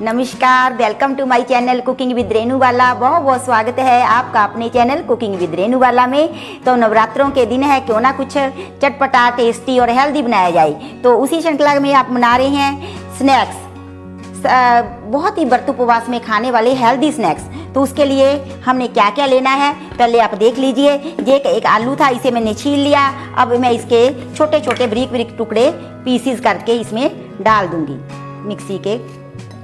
नमस्कार, welcome to my channel cooking with Renu वाला। बहुत बहुत स्वागत है आपका अपने चैनल कुकिंग विद रेनू वाला में। तो नवरात्रों के दिन है, क्यों ना कुछ चटपटा, टेस्टी और हेल्दी बनाया जाए। तो उसी श्रृंखला में आप बना रहे हैं स्नैक्स, बहुत ही व्रत उपवास में खाने वाले हेल्दी स्नैक्स। तो उसके लिए हमने क्या क्या लेना है पहले आप देख लीजिए। ये एक आलू था, इसे मैंने छील लिया। अब मैं इसके छोटे छोटे बारीक बारीक टुकड़े पीसीज करके इसमें डाल दूंगी मिक्सी के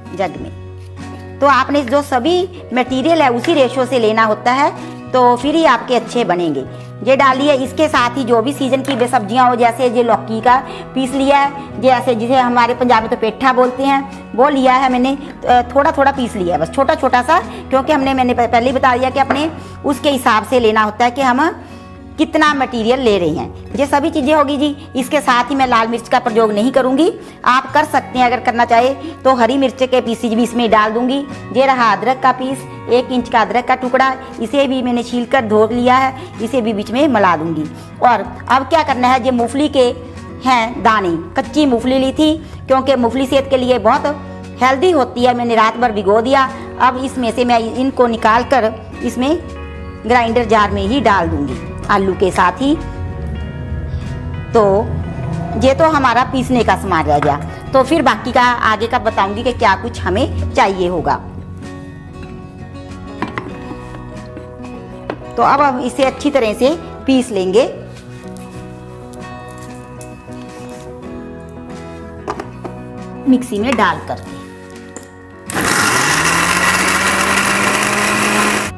जग में। तो आपने जो सभी मटेरियल है उसी रेशो से लेना होता है, तो फिर ही आपके अच्छे बनेंगे। ये डालिए। इसके साथ ही जो भी सीजन की सब्जियां हो, जैसे ये लौकी का पीस लिया है, जैसे जिसे हमारे पंजाब में तो पेठा बोलते हैं, वो लिया है मैंने। थोड़ा थोड़ा पीस लिया है, बस छोटा छोटा सा, क्योंकि मैंने पहले ही बता दिया कि अपने उसके हिसाब से लेना होता है कि हम कितना मटेरियल ले रहे हैं। ये सभी चीज़ें होगी जी। इसके साथ ही मैं लाल मिर्च का प्रयोग नहीं करूंगी, आप कर सकते हैं अगर करना चाहे तो। हरी मिर्च के पीसीज भी इसमें डाल दूंगी। ये रहा अदरक का पीस, 1 इंच का अदरक का टुकड़ा, इसे भी मैंने छील कर धो लिया है, इसे भी बीच में मिला दूंगी। और अब क्या करना है, ये मूंगफली के हैं दाने, कच्ची मूंगफली ली थी, क्योंकि मूंगफली सेहत के लिए बहुत हेल्दी होती है। मैंने रात भर भिगो दिया। अब इसमें से मैं इनको निकाल कर इसमें ग्राइंडर जार में ही डाल दूंगी आलू के साथ ही। तो ये तो हमारा पीसने का सामान रह गया। तो फिर बाकी का आगे का बताऊंगी कि क्या कुछ हमें चाहिए होगा। तो अब हम इसे अच्छी तरह से पीस लेंगे। मिक्सी में डालकर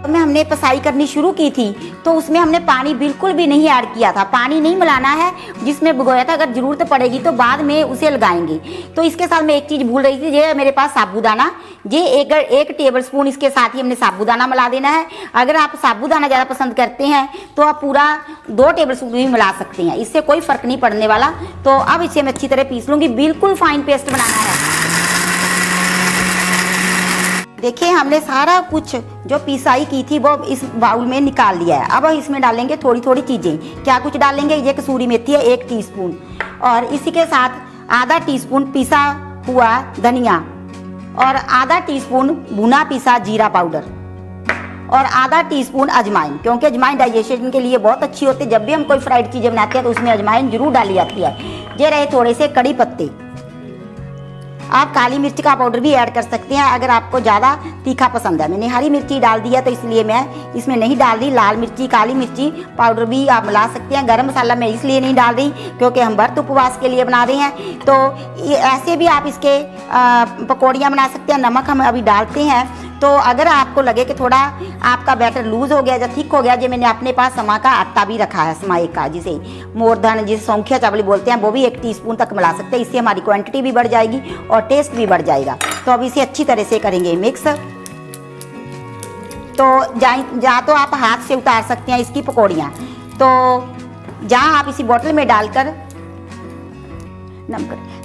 में हमने पसाई करनी शुरू की थी, तो उसमें हमने पानी बिल्कुल भी नहीं ऐड किया था। पानी नहीं मिलाना है जिसमें भिगोया था। अगर जरूरत पड़ेगी तो बाद में उसे लगाएंगे। तो इसके साथ मैं एक चीज़ भूल रही थी, ये मेरे पास साबूदाना, ये एक टेबलस्पून इसके साथ ही हमने साबूदाना मिला देना है। अगर आप साबूदाना ज़्यादा पसंद करते हैं तो आप पूरा 2 टेबलस्पून भी मिला सकते हैं, इससे कोई फ़र्क नहीं पड़ने वाला। तो अब इसे मैं अच्छी तरह पीस लूँगी, बिल्कुल फाइन पेस्ट बनाना है। देखिए, हमने सारा कुछ जो पिसाई की थी वो इस बाउल में निकाल लिया है। अब इसमें डालेंगे थोड़ी थोड़ी चीज़ें। क्या कुछ डालेंगे, ये कसूरी मेथी है 1 टीस्पून, और इसी के साथ आधा टीस्पून पिसा हुआ धनिया, और आधा टीस्पून भुना पिसा जीरा पाउडर, और आधा टीस्पून अजवाइन, क्योंकि अजवाइन डाइजेशन के लिए बहुत अच्छी होती है। जब भी हम कोई फ्राइड चीज़ें बनाते हैं तो उसमें अजवाइन जरूर डाली जाती है। ये रहे थोड़े से कड़ी पत्ते। आप काली मिर्च का पाउडर भी ऐड कर सकते हैं अगर आपको ज़्यादा तीखा पसंद है। मैंने हरी मिर्ची डाल दी है, तो इसलिए मैं इसमें नहीं डाल रही। लाल मिर्ची, काली मिर्ची पाउडर भी आप मिला सकते हैं। गरम मसाला मैं इसलिए नहीं डाल रही क्योंकि हम व्रत उपवास के लिए बना रहे हैं। तो ऐसे भी आप इसके पकौड़ियाँ बना सकते हैं। नमक हम अभी डालते हैं। तो अगर आपको लगे कि थोड़ा आपका बैटर लूज हो गया या थिक हो गया, जो मैंने अपने पास समा का आटा भी रखा है, समाई का, जिसे मोरधन, जिसे सौंखिया चावल बोलते हैं, वो भी 1 टीस्पून तक मिला सकते हैं। इससे हमारी क्वांटिटी भी बढ़ जाएगी और टेस्ट भी बढ़ जाएगा। तो अब इसे अच्छी तरह से करेंगे मिक्स। तो जहाँ तो आप हाथ से उतार सकते हैं इसकी पकौड़ियाँ, तो जहाँ आप इसी बोतल में डालकर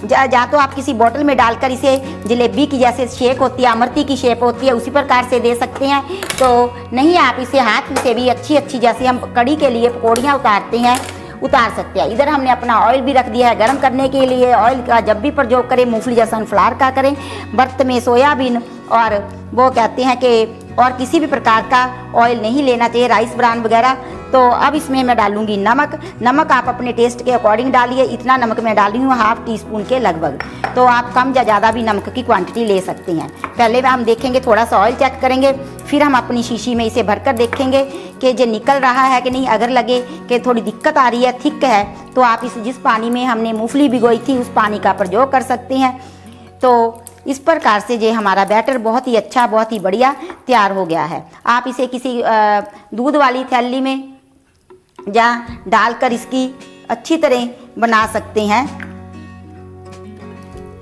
जा तो आप किसी बोतल में डालकर इसे जलेबी की जैसे शेप होती है, अमरती की शेप होती है, उसी प्रकार से दे सकते हैं। तो नहीं, आप इसे हाथ से भी अच्छी जैसे हम कड़ी के लिए पकौड़ियाँ उतारते हैं उतार सकते हैं। इधर हमने अपना ऑयल भी रख दिया है गर्म करने के लिए। ऑयल का जब भी प्रयोग करें मूंगफली या सनफ्लावर का करें। व्रत में सोयाबीन और वो कहते हैं कि और किसी भी प्रकार का ऑयल नहीं लेना चाहिए, राइस ब्रान वगैरह। तो अब इसमें मैं डालूंगी नमक आप अपने टेस्ट के अकॉर्डिंग डालिए। इतना नमक मैं डाली हूँ 1/2 टीस्पून के लगभग। तो आप कम या ज़्यादा भी नमक की क्वांटिटी ले सकते हैं। पहले हम देखेंगे, थोड़ा सा ऑयल चेक करेंगे, फिर हम अपनी शीशी में इसे भरकर देखेंगे कि ये निकल रहा है कि नहीं। अगर लगे कि थोड़ी दिक्कत आ रही है, थिक है, तो आप जिस पानी में हमने मूंगफली भिगोई थी उस पानी का प्रयोग कर सकते हैं। तो इस प्रकार से ये हमारा बैटर बहुत ही अच्छा, बहुत ही बढ़िया तैयार हो गया है। आप इसे किसी दूध वाली थैली में या डालकर इसकी अच्छी तरह बना सकते हैं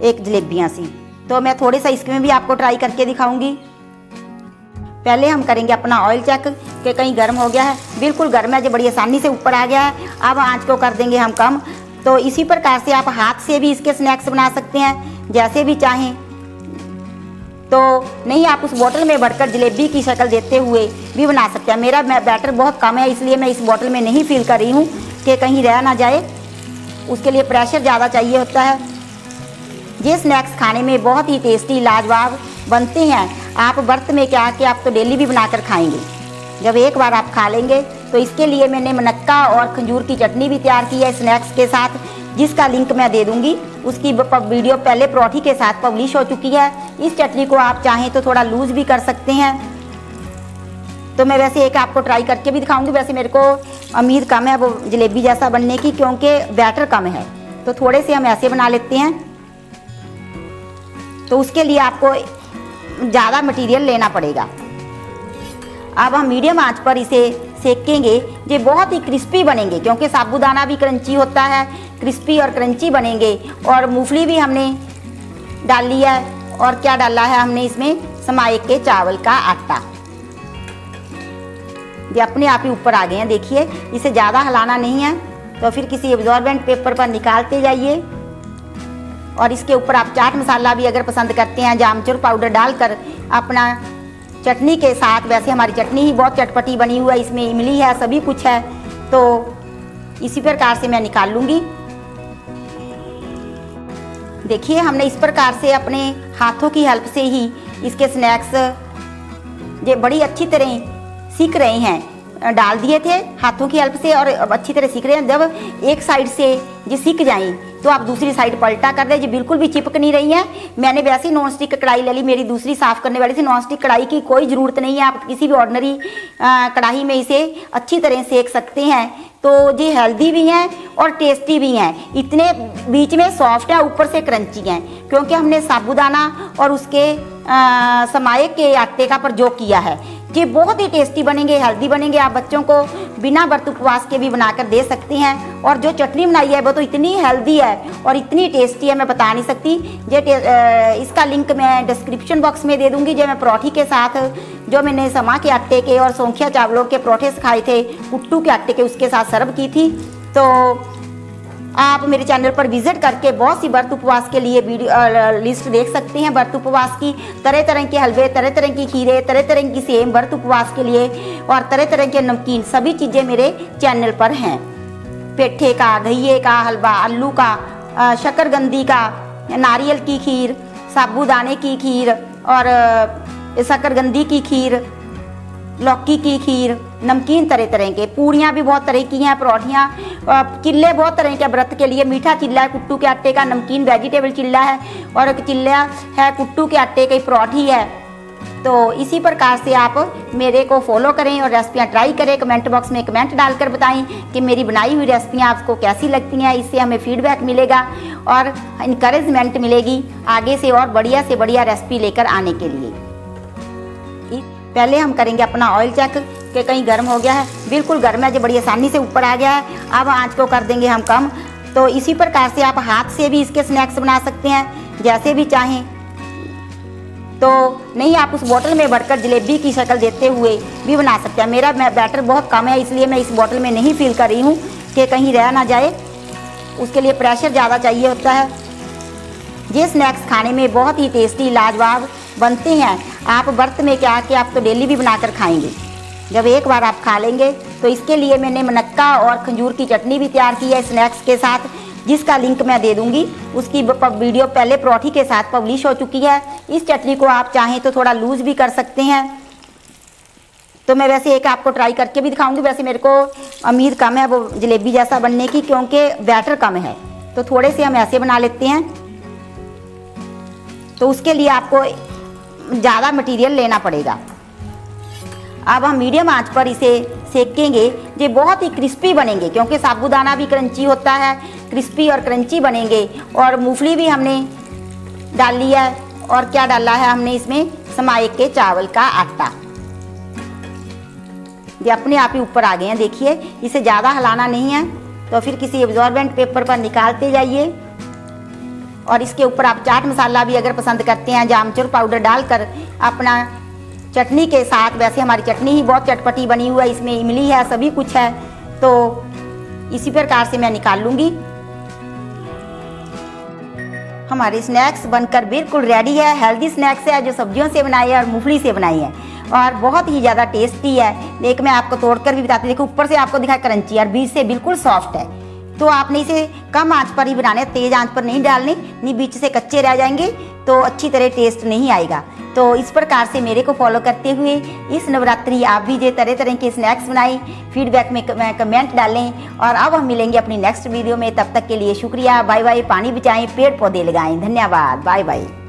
एक जलेबियाँ सी। तो मैं थोड़े सा इसमें भी आपको ट्राई करके दिखाऊंगी। पहले हम करेंगे अपना ऑयल चेक कि कहीं गर्म हो गया है। बिल्कुल गर्म है, जो बड़ी आसानी से ऊपर आ गया है। अब आंच को कर देंगे हम कम। तो इसी प्रकार से आप हाथ से भी इसके स्नैक्स बना सकते हैं, जैसे भी चाहें। तो नहीं, आप उस बोतल में भरकर जलेबी की शक्ल देते हुए भी बना सकते हैं। मेरा बैटर बहुत कम है, इसलिए मैं इस बोतल में नहीं फिल कर रही हूँ कि कहीं रह ना जाए। उसके लिए प्रेशर ज़्यादा चाहिए होता है। ये स्नैक्स खाने में बहुत ही टेस्टी, लाजवाब, बनते हैं। आप व्रत में क्या कि आप तो डेली भी बनाकर खाएंगे। जब एक बार आप खा लेंगे तो इसके लिए मैंने मुनक्का और खजूर की चटनी भी तैयार की है स्नैक्स के साथ, जिसका लिंक मैं दे दूंगी। उसकी वीडियो पहले परोठी के साथ पब्लिश हो चुकी है। इस चटनी को आप चाहें तो थोड़ा लूज भी कर सकते हैं। तो मैं वैसे एक आपको ट्राई करके भी दिखाऊंगी। वैसे मेरे को उम्मीद कम है वो जलेबी जैसा बनने की, क्योंकि बैटर कम है। तो थोड़े से हम ऐसे बना लेते हैं। तो उसके लिए आपको ज़्यादा मटेरियल लेना पड़ेगा। अब हम मीडियम आंच पर इसे सेकेंगे। ये बहुत ही क्रिस्पी बनेंगे, क्योंकि साबूदाना भी क्रंची होता है। क्रिस्पी और क्रंची बनेंगे। और मूंगफली भी हमने डाली है। और क्या डाला है हमने इसमें, समाए के चावल का आटा। ये अपने आप ही ऊपर आ गए हैं, देखिए। इसे ज़्यादा हिलाना नहीं है। तो फिर किसी एब्जॉर्बेंट पेपर पर निकालते जाइए। और इसके ऊपर आप चाट मसाला भी अगर पसंद करते हैं, जामचूर पाउडर डालकर अपना चटनी के साथ। वैसे हमारी चटनी ही बहुत चटपटी बनी हुई है, इसमें इमली है, सभी कुछ है। तो इसी प्रकार से मैं निकाल लूँगी। देखिए हमने इस प्रकार से अपने हाथों की हेल्प से ही इसके स्नैक्स ये बड़ी अच्छी तरह सीख रहे हैं। डाल दिए थे हाथों की हेल्प से और अब अच्छी तरह सीख रहे हैं। जब एक साइड से ये सीख जाएं तो आप दूसरी साइड पलटा कर दें। ये बिल्कुल भी चिपक नहीं रही है। मैंने वैसे ही नॉन स्टिक कढ़ाई ले ली, मेरी दूसरी साफ़ करने वाली थी। नॉन स्टिक कढ़ाई की कोई ज़रूरत नहीं है, आप किसी भी ऑर्डिनरी कढ़ाई में इसे अच्छी तरह सेक सकते हैं। तो ये हेल्दी भी हैं और टेस्टी भी हैं। इतने बीच में सॉफ्ट है, ऊपर से क्रंची हैं, क्योंकि हमने साबूदाना और उसके समाए के आटे का प्रयोग किया है। ये बहुत ही टेस्टी बनेंगे, हेल्दी बनेंगे। आप बच्चों को बिना व्रत उपवास के भी बनाकर दे सकते हैं। और जो चटनी बनाई है वो तो इतनी हेल्दी है और इतनी टेस्टी है, मैं बता नहीं सकती। इसका लिंक मैं डिस्क्रिप्शन बॉक्स में दे दूंगी। जो मैं परोठी के साथ जो मैंने समा के आटे के और सौंखिया चावलों के परोठे खाए थे, कुट्टू के आटे के, उसके साथ सर्व की थी। तो आप मेरे चैनल पर विजिट करके बहुत सी व्रत उपवास के लिए वीडियो लिस्ट देख सकते हैं। व्रत उपवास की तरह तरह के हलवे, तरह तरह की खीरे, तरह तरह की सेम व्रत उपवास के लिए, और तरह तरह के नमकीन, सभी चीज़ें मेरे चैनल पर हैं। पेठे का, घइये का हलवा, आलू का, शकरकंदी का, नारियल की खीर, साबूदाने की खीर और शकरकंदी की खीर, लौकी की खीर, नमकीन तरह तरह के, पूड़ियाँ भी बहुत तरह की हैं, परोठियाँ, चिल्ले बहुत तरह के व्रत के लिए। मीठा चिल्ला है कुट्टू के आटे का, नमकीन वेजिटेबल चिल्ला है, और एक चिल्ला है कुट्टू के आटे की परोठी है। तो इसी प्रकार से आप मेरे को फॉलो करें और रेसिपियाँ ट्राई करें। कमेंट बॉक्स में कमेंट डालकर बताएं कि मेरी बनाई हुई रेसिपियाँ आपको कैसी लगती हैं। इससे हमें फीडबैक मिलेगा और इनकरेजमेंट मिलेगी आगे से और बढ़िया से बढ़िया रेसिपी लेकर आने के लिए। पहले हम करेंगे अपना ऑयल चेक कि कहीं गर्म हो गया है। बिल्कुल गर्म है, जो बड़ी आसानी से ऊपर आ गया है। अब आंच को कर देंगे हम कम। तो इसी प्रकार से आप हाथ से भी इसके स्नैक्स बना सकते हैं, जैसे भी चाहें। तो नहीं, आप उस बोतल में भरकर जलेबी की शक्ल देते हुए भी बना सकते हैं। मेरा बैटर बहुत कम है, इसलिए मैं इस बोतल में नहीं फिल कर रही हूँ कि कहीं रह ना जाए। उसके लिए प्रेशर ज़्यादा चाहिए होता है। ये स्नैक्स खाने में बहुत ही टेस्टी लाजवाब बनते हैं। आप व्रत में क्या कि आप तो डेली भी बनाकर खाएंगे। जब एक बार आप खा लेंगे तो इसके लिए मैंने मुनक्का और खजूर की चटनी भी तैयार की है स्नैक्स के साथ, जिसका लिंक मैं दे दूंगी। उसकी वीडियो पहले परोठी के साथ पब्लिश हो चुकी है। इस चटनी को आप चाहें तो थोड़ा लूज भी कर सकते हैं। तो मैं वैसे एक आपको ट्राई करके भी दिखाऊंगी। वैसे मेरे को उम्मीद कम है वो जलेबी जैसा बनने की, क्योंकि बैटर कम है। तो थोड़े से हम ऐसे बना लेते हैं। तो उसके लिए आपको ज़्यादा मटेरियल लेना पड़ेगा। अब हम मीडियम आंच पर इसे सेकेंगे। ये बहुत ही क्रिस्पी बनेंगे, क्योंकि साबूदाना भी क्रंची होता है। क्रिस्पी और क्रंची बनेंगे। और मूंगफली भी हमने डाली है। और क्या डाला है हमने इसमें, समाए के चावल का आटा। ये अपने आप ही ऊपर आ गए हैं, देखिए। इसे ज़्यादा हिलाना नहीं है। तो फिर किसी एब्जॉर्बेंट पेपर पर निकालते जाइए। और इसके ऊपर आप चाट मसाला भी अगर पसंद करते हैं, जामचूर पाउडर डालकर अपना चटनी के साथ। वैसे हमारी चटनी ही बहुत चटपटी बनी हुई है, इसमें इमली है, सभी कुछ है। तो इसी प्रकार से मैं निकाल लूँगी। हमारे स्नैक्स बनकर बिल्कुल रेडी है। हेल्दी स्नैक्स है, जो सब्जियों से बनाई है और मूंगफली से बनाई है, और बहुत ही ज़्यादा टेस्टी है। एक मैं आपको तोड़कर भी बताती हूँ। देखो ऊपर से आपको दिखा क्रंची और बीच से बिल्कुल सॉफ्ट है। तो आपने इसे कम आंच पर ही बनाने, तेज़ आंच पर नहीं डालने, नहीं बीच से कच्चे रह जाएंगे तो अच्छी तरह टेस्ट नहीं आएगा। तो इस प्रकार से मेरे को फॉलो करते हुए इस नवरात्रि आप भी जो तरह तरह के स्नैक्स बनाएं, फीडबैक में कमेंट डालें। और अब हम मिलेंगे अपनी नेक्स्ट वीडियो में, तब तक के लिए शुक्रिया, बाय बाय। पानी बचाएं, पेड़ पौधे लगाएं। धन्यवाद, बाय बाय।